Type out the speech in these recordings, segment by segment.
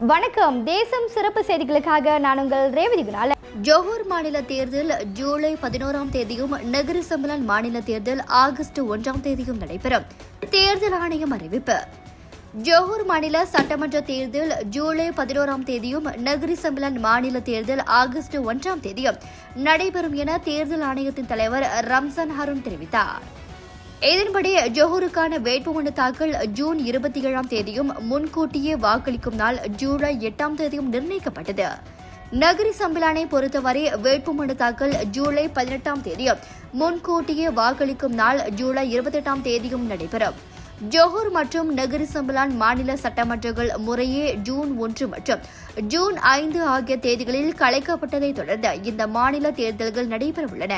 வணக்கம். தேசம் சிறப்பு செய்திகளுக்காக நான் உங்கள் ரேவதி குணால. ஜோஹர் மாநில தேர்தல் ஜூலை 11ஆம் தேதியும் நகர சம்பளன் மாநில தேர்தல் ஆகஸ்ட் 1ஆம் தேதியும் நடைபெறும். தேர்தல் ஆணையம் அறிவிப்பு. ஜோஹர் மாநில சட்டமன்ற தேர்தல் ஜூலை 11ஆம் தேதியும் நகரி சம்பளன் மாநில தேர்தல் ஆகஸ்ட் 1ஆம் தேதியும் நடைபெறும் என தேர்தல் ஆணையத்தின் தலைவர் ரம்ஜான் ஹருன் தெரிவித்தார். இதன்படி ஜோஹருக்கான வேட்புமனு தாக்கல் ஜூன் 27ஆம் தேதியும் முன்கூட்டியே வாக்களிக்கும் நாள் ஜூலை 8ஆம் தேதியும் நிர்ணயிக்கப்பட்டது. நகரி சம்பிலானை பொறுத்தவரை வேட்புமனு தாக்கல் ஜூலை 18ஆம் தேதியும் முன்கூட்டியே வாக்களிக்கும் நாள் ஜூலை 28ஆம் தேதியும் நடைபெறும். ஜோஹர் மற்றும் நகரி சம்பிலான் மாநில சட்டமன்றங்கள் முறையே ஜூன் 1 மற்றும் ஜூன் 5 ஆகிய தேதிகளில் கலைக்கப்பட்டதை தொடர்ந்து இந்த மாநில தேர்தல்கள் நடைபெறவுள்ளன.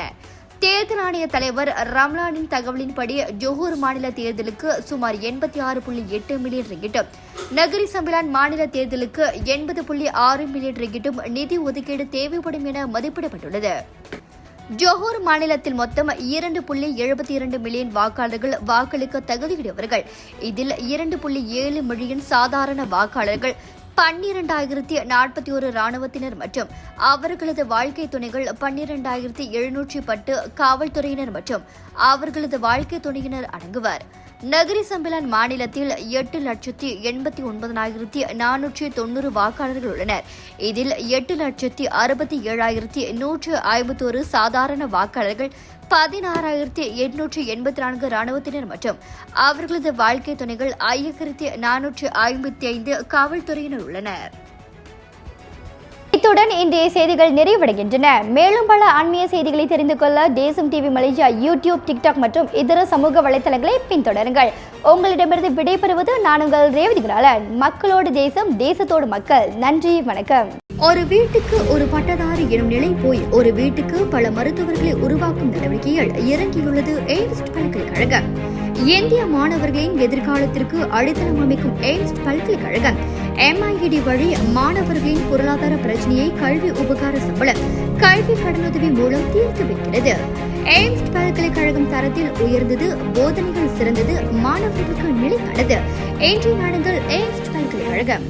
தேர்தல் ஆணைய தலைவர் ரம்லானின் தகவலின்படி ஜோஹர் மாநில தேர்தலுக்கு சுமார் 86.8 மில்லியன் ரிங்கிட்டும், நகரி சம்பிலான் மாநில தேர்தலுக்கு 80.6 மில்லியன் ரிங்கிட்டும் நிதி ஒதுக்கீடு தேவைப்படும் என மதிப்பிடப்பட்டுள்ளது. ஜோஹர் மாநிலத்தில் மொத்தம் 2.72 மில்லியன் வாக்காளர்கள் வாக்களிக்க தகுதியுடையவர்கள். இதில் 2.7 மில்லியன் சாதாரண வாக்காளர்கள், 12,041 ராணுவத்தினர் மற்றும் அவர்களது வாழ்க்கை துணைகள், 12,710 காவல்துறையினர் மற்றும் அவர்களது வாழ்க்கை துணையினர் அடங்குவர். நகரி சம்பிலான் மாநிலத்தில் 8,89,490 வாக்காளர்கள் உள்ளனர். இதில் 8,67,151 சாதாரண வாக்காளர்கள், 16,884 ராணுவத்தினர் மற்றும் அவர்களது வாழ்க்கை துணைகள், 5,455 காவல்துறையினர் உள்ளனர். இத்துடன் இன்றைய செய்திகள் நிறைவடைகின்றன. மேலும் பல ஆன்மீக செய்திகளை தெரிந்து கொள்ள தேசம் டிவி மலேசியா யூடியூப், டிக்டாக் மற்றும் இதர சமூக வலைதளங்களை பின்தொடருங்கள். உங்களிடமிருந்து விடைபெறுவது நான் உங்கள் ரேவதி குணாலன். மக்களோடு தேசம், தேசத்தோடு மக்கள். நன்றி, வணக்கம். ஒரு வீட்டுக்கு ஒரு பட்டதாரி எனும் நிலை போய் ஒரு வீட்டுக்கு பல மருத்துவர்களை உருவாக்கும் நடவடிக்கையில் இறங்கியுள்ளது எய்ம்ஸ் பல்கலைக்கழகம். இந்திய மாணவர்களின் எதிர்காலத்திற்கு அடித்தளம் அமைக்கும் எய்ம்ஸ் பல்கலைக்கழகம் MIED வழி மாணவர்களின் பொருளாதார பிரச்சனையை கல்வி உபகார சம்பளம், கல்வி கடனுதவி மூலம் தீர்த்து வைக்கிறது. எய்ம்ஸ் பல்கலைக்கழகம் தரத்தில் உயர்ந்தது, போதனைகள் சிறந்தது, மாணவர்களுக்கு நிலையானது. இன்றைய நாடுகள் எய்ம்ஸ் பல்கலைக்கழகம்.